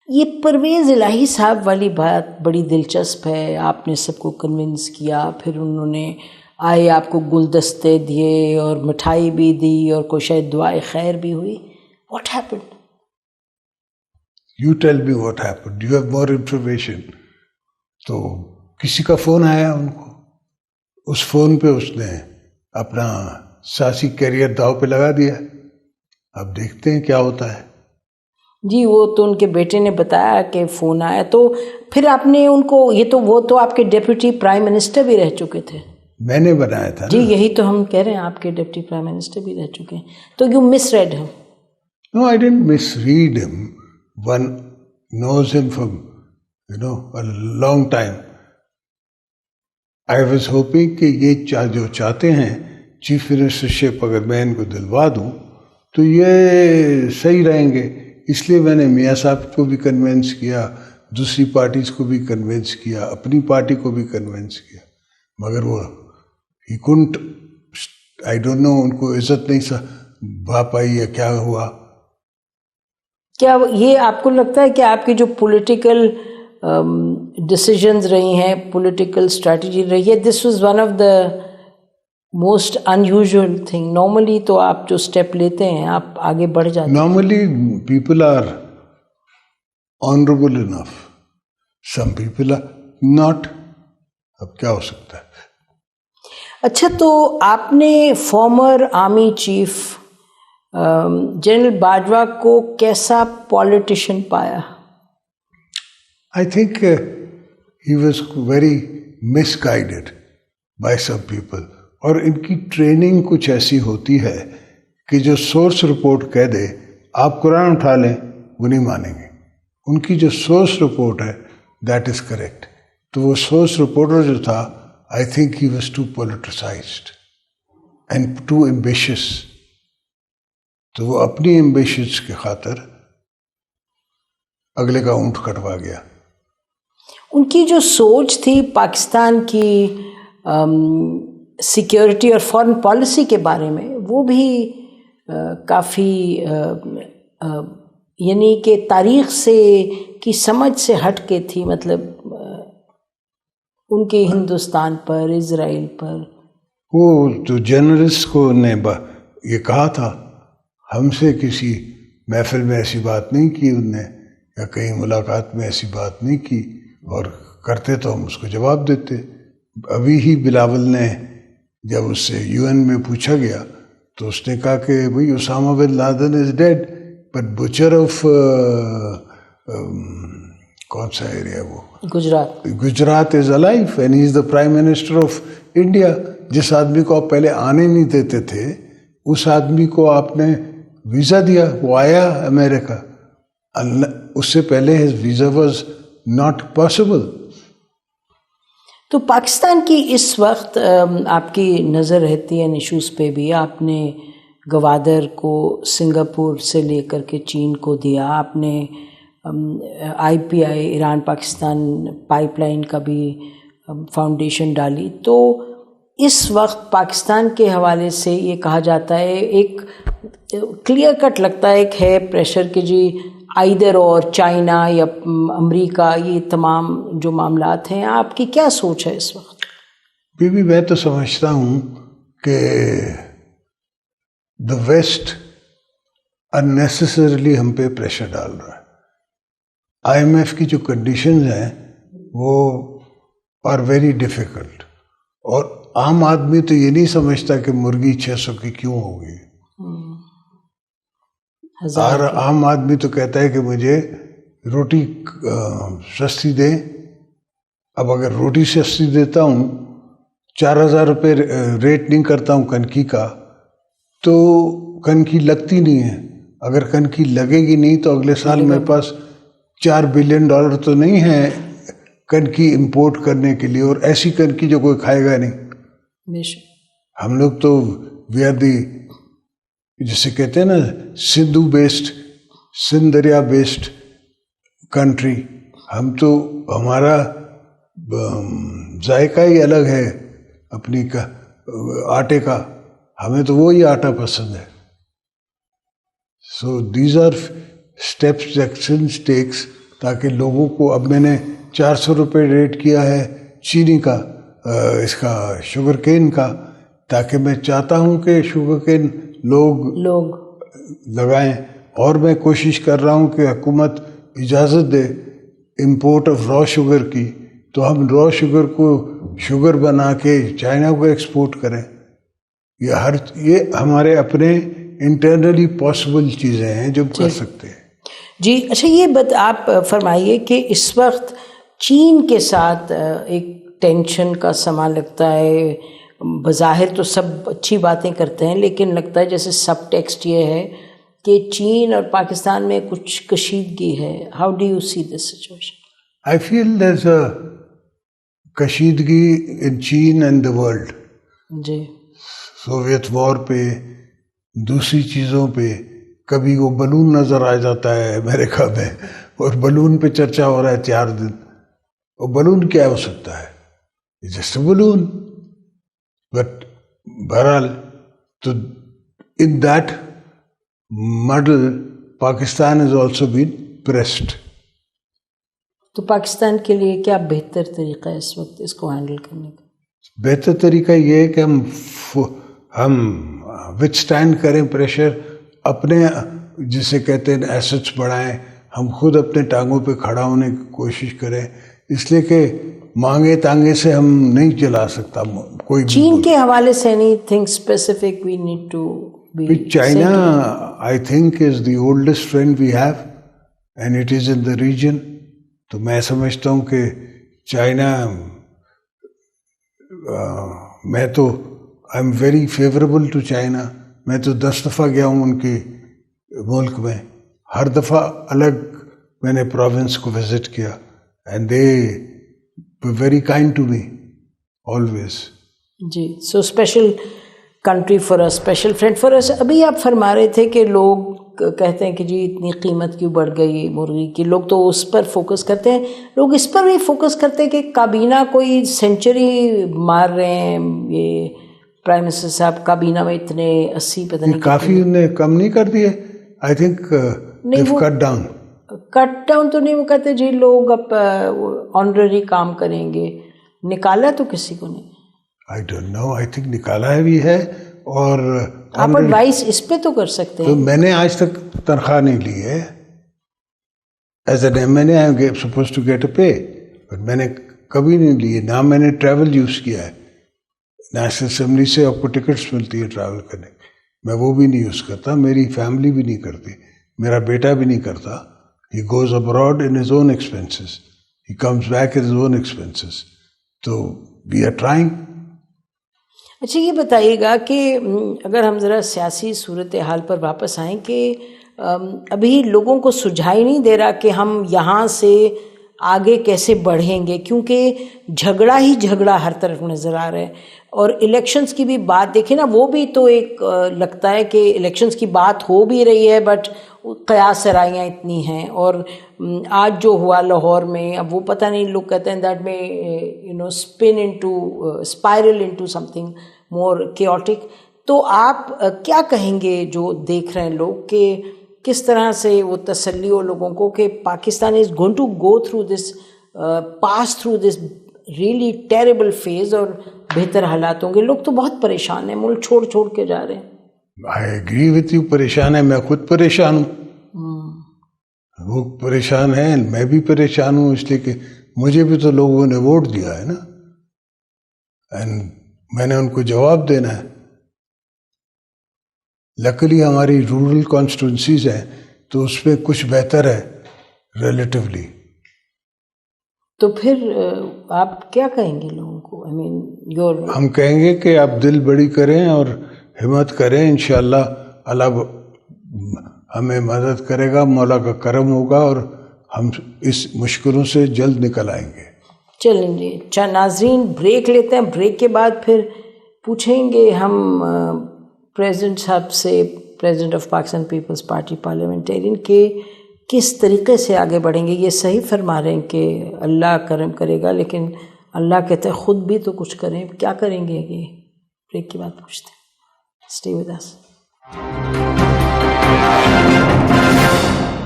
یہ پرویز الہی صاحب والی بات بڑی دلچسپ ہے. آپ نے سب کو کنونس کیا، پھر انہوں نے آئے آپ کو گلدستے دیے اور مٹھائی بھی دی اور کوئی شاید دعائے خیر بھی ہوئی. What happened? You tell me what happened. You have more information. تو کسی کا فون آیا ان کو، اس فون پہ اس نے اپنا سیاسی کیریئر داؤ پہ لگا دیا. اب دیکھتے ہیں کیا ہوتا ہے. جی وہ تو ان کے بیٹے نے بتایا کہ فون آیا. تو پھر آپ نے ان کو وہ تو آپ کے ڈپٹی پرائم منسٹر بھی رہ چکے تھے. میں نے بنایا تھا. جی یہی تو ہم کہہ رہے ہیں، آپ کے ڈپٹی پرائم منسٹر بھی رہ چکے ہیں. تو یو مس ریڈ ہم. No, I didn't misread him. One knows him from, a long time. I was hoping کہ یہ جو چاہتے ہیں چیف منسٹرشپ اگر میں ان کو دلوا دوں تو یہ صحیح رہیں گے. اس لیے میں نے میاں صاحب کو بھی کنونس کیا، دوسری پارٹیز کو بھی کنونس کیا، اپنی پارٹی کو بھی کنونس کیا، مگر وہ ہی کنٹ. آئی ڈونٹ نو ان کو عزت نہیں بھا پائی یا کیا ہوا. کیا یہ آپ کو لگتا ہے کہ آپ کی جو پولیٹیکل ڈیسیژنز رہی ہیں، پولیٹیکل اسٹریٹجی رہی ہے، this was one of the most in usual thing? Normally تو آپ جو اسٹیپ لیتے ہیں آپ آگے بڑھ جاتے ہیں. Normally people are honourable enough, some people are not. اب کیا ہو سکتا ہے. اچھا تو آپ نے former army chief general Bajwa کو کیسا پالیٹیشین پایا؟ I think he was very misguided by some people. اور ان کی ٹریننگ کچھ ایسی ہوتی ہے کہ جو سورس رپورٹ کہہ دے آپ قرآن اٹھا لیں وہ نہیں مانیں گے. ان کی جو سورس رپورٹ ہے دیٹ از کریکٹ. تو وہ سورس رپورٹر جو تھا I think he was too politicized and too ambitious. تو وہ اپنی ایمبیشنز کی خاطر اگلے کا اونٹ کٹوا گیا. ان کی جو سوچ تھی پاکستان کی سیکیورٹی اور فارن پالیسی کے بارے میں، وہ بھی کافی یعنی کہ تاریخ سے کی سمجھ سے ہٹ کے تھی. مطلب ان کے ہندوستان پر، اسرائیل پر. وہ جو جرنلسٹ کو نے یہ کہا تھا، ہم سے کسی محفل میں ایسی بات نہیں کی انہوں نے، یا کہیں ملاقات میں ایسی بات نہیں کی، اور کرتے تو ہم اس کو جواب دیتے. ابھی ہی بلاول نے جب اس سے UN میں پوچھا گیا تو اس نے کہا کہ بھئی Osama bin Laden is dead but butcher of کون سا ایریا وہ Gujarat is alive and he is the prime minister of India. جس آدمی کو آپ پہلے آنے نہیں دیتے تھے اس آدمی کو آپ نے ویزا دیا، وہ آیا امریکہ. اس سے پہلے his visa was not possible. تو پاکستان کی اس وقت آپ کی نظر رہتی ہے ایشوز پہ بھی. آپ نے گوادر کو سنگاپور سے لے کر کے چین کو دیا، آپ نے IPI Iran Pakistan pipe line کا بھی فاؤنڈیشن ڈالی. تو اس وقت پاکستان کے حوالے سے یہ کہا جاتا ہے، ایک کلیئر کٹ لگتا ہے ایک ہے پریشر کہ جی آئیدر اور چائنا یا امریکہ، یہ تمام جو معاملات ہیں. آپ کی کیا سوچ ہے اس وقت؟ میں تو سمجھتا ہوں کہ دا ویسٹ اننیسسریلی ہم پہ پریشر ڈال رہا ہے. IMF کی جو کنڈیشنز ہیں وہ آر ویری ڈیفیکلٹ، اور عام آدمی تو یہ نہیں سمجھتا کہ مرغی 600 کی کیوں ہوگی. اور عام آدمی تو کہتا ہے کہ مجھے روٹی سستی دیں. اب اگر روٹی سستی دیتا ہوں، 4000 روپے ریٹ نہیں کرتا ہوں کنکی کا، تو کنکی لگتی نہیں ہے. اگر کنکی لگے گی نہیں تو اگلے سال میرے پاس $4 بلین تو نہیں ہے کنکی امپورٹ کرنے کے لیے، اور ایسی کنکی جو کوئی کھائے گا نہیں. ہم لوگ تو وی آر دی، جسے کہتے ہیں نا سندھو بیسڈ، سندھ دریا بیسڈ کنٹری. ہم تو ہمارا ذائقہ ہی الگ ہے اپنی آٹے کا، ہمیں تو وہی آٹا پسند ہے. So these are steps that Sindh takes تاکہ لوگوں کو، اب میں نے 400 روپے ریٹ کیا ہے چینی کا، اس کا شوگر کین کا، تاکہ میں چاہتا ہوں کہ شوگر کین لوگ لگائیں، اور میں کوشش کر رہا ہوں کہ حکومت اجازت they import of raw sugar کی، تو ہم را شوگر کو شوگر بنا کے چائنا کو ایکسپورٹ کریں. یہ ہمارے اپنے انٹرنلی پاسبل چیزیں ہیں جو کر سکتے ہیں. جی اچھا، یہ آپ فرمائیے کہ اس وقت چین کے ساتھ ایک ٹینشن کا سما لگتا ہے. بظاہر تو سب اچھی باتیں کرتے ہیں، لیکن لگتا ہے جیسے سب ٹیکسٹ یہ ہے کہ چین اور پاکستان میں کچھ کشیدگی ہے. How do you see this situation? I feel there's a کشیدگی in چین and the world. جی. سوویت وار پہ، دوسری چیزوں پہ، کبھی وہ بلون نظر آ جاتا ہے امریکہ میں، اور بلون پہ چرچا ہو رہا ہے 4 دن. وہ بلون کیا ہو سکتا ہے؟ Just a balloon. بٹ بہرحال تو in that model Pakistan has also been pressed. تو پاکستان کے لیے کیا بہتر طریقہ ہے اس وقت اس کو ہینڈل کرنے کا؟ بہتر طریقہ یہ ہے کہ ہم وتھ اسٹینڈ کریں پریشر، اپنے جسے کہتے ہیں ایسٹس بڑھائیں، ہم خود اپنے ٹانگوں پہ کھڑا ہونے کی کوشش کریں، اس لیے کہ مانگے تانگے سے ہم نہیں چلا سکتا کوئی. چین کے حوالے سے any thing specific we need to be? China I think is the oldest friend we have and it is in the region. تو میں سمجھتا ہوں کہ چائنا، میں تو I am very favourable to China. میں تو 10 دفعہ گیا ہوں ان کے ملک میں، ہر دفعہ الگ میں نے پروونس کو وزٹ کیا، and they very kind to me always. جی. So special country for us, special friend for us. ابھی آپ فرما رہے تھے کہ لوگ کہتے ہیں کہ جی اتنی قیمت کیوں بڑھ گئی مرغی کی، لوگ تو اس پر فوکس کرتے ہیں. لوگ اس پر بھی فوکس کرتے ہیں کہ کابینہ کوئی سینچری مار رہے ہیں، یہ پرائم منسٹر صاحب کابینہ میں اتنے 80 پتہ نہیں کافی انہیں کم نہیں کر دیے. I think cut down. Cut down تو نہیں، وہ کہتے جی لوگ اب آنرری کام کریں گے. نکالا تو کسی کو نہیں. I don't know, I think نکالا بھی ہے. اور آپ ایڈوائس اس پہ تو کر سکتے ہیں. تو میں نے آج تک تنخواہ نہیں لی ہے ایز اے میں نے suppose to get a pay, but میں نے کبھی نہیں لی ہے. نہ میں نے ٹریول یوز کیا ہے. نیشنل اسمبلی سے آپ کو ٹکٹس ملتی ہے ٹریول کرنے کی، میں وہ بھی نہیں یوز کرتا، میری فیملی بھی نہیں کرتی، میرا بیٹا بھی نہیں کرتا. He goes abroad in his own expenses, he comes back in his own expenses. تو وی آر ٹرائنگ. اچھا یہ بتائیے گا کہ اگر ہم ذرا سیاسی صورتحال پر واپس آئیں کہ ابھی لوگوں کو سجھائی نہیں دے رہا کہ ہم یہاں سے آگے کیسے بڑھیں گے، کیونکہ جھگڑا ہی جھگڑا ہر طرف نظر آ رہا ہے. اور الیکشنز کی بھی بات دیکھیں نا، وہ بھی تو ایک لگتا ہے کہ الیکشنز کی بات ہو بھی رہی ہے بٹ قیاس سرائیاں اتنی ہیں. اور آج جو ہوا لاہور میں، اب وہ پتہ نہیں، لوگ کہتے ہیں دیٹ میں spin into spiral into some thing more chaotic. تو آپ کیا کہیں گے جو دیکھ رہے ہیں لوگ کہ کس طرح سے وہ تسلی ہو لوگوں کو کہ Pakistan is going to go through this, pass through this really terrible phase, اور بہتر حالات ہوں گے؟ لوگ تو بہت پریشان ہیں، ملک چھوڑ چھوڑ کے جا رہے ہیں. I agree with you. پریشان ہے، میں خود پریشان ہوں. وہ پریشان ہیں، میں بھی پریشان ہوں، اس لیے کہ مجھے بھی تو لوگوں نے ووٹ دیا ہے نا، اینڈ میں نے ان کو جواب دینا ہے. لکلی ہماری رورل کانسٹیٹوئنسیز ہیں تو اس میں کچھ بہتر ہے ریلیٹیولی. تو پھر آپ کیا کہیں گے لوگوں کو؟ ہم کہیں گے کہ آپ دل بڑی کریں اور ہمت کریں، انشاءاللہ اللہ ہمیں مدد کرے گا، مولا کا کرم ہوگا اور ہم اس مشکلوں سے جلد نکل آئیں گے. چلیں جی. ناظرین بریک لیتے ہیں، بریک کے بعد پھر پوچھیں گے ہم پریزیڈنٹ صاحب سے، پریزیڈنٹ آف پاکستان پیپلز پارٹی پارلیمنٹیرین، کہ کس طریقے سے آگے بڑھیں گے. یہ صحیح فرما رہے ہیں کہ اللہ کرم کرے گا، لیکن اللہ کہتے ہیں خود بھی تو کچھ کریں. کیا کریں گے یہ بریک کے بعد پوچھتے ہیں. Stay with us.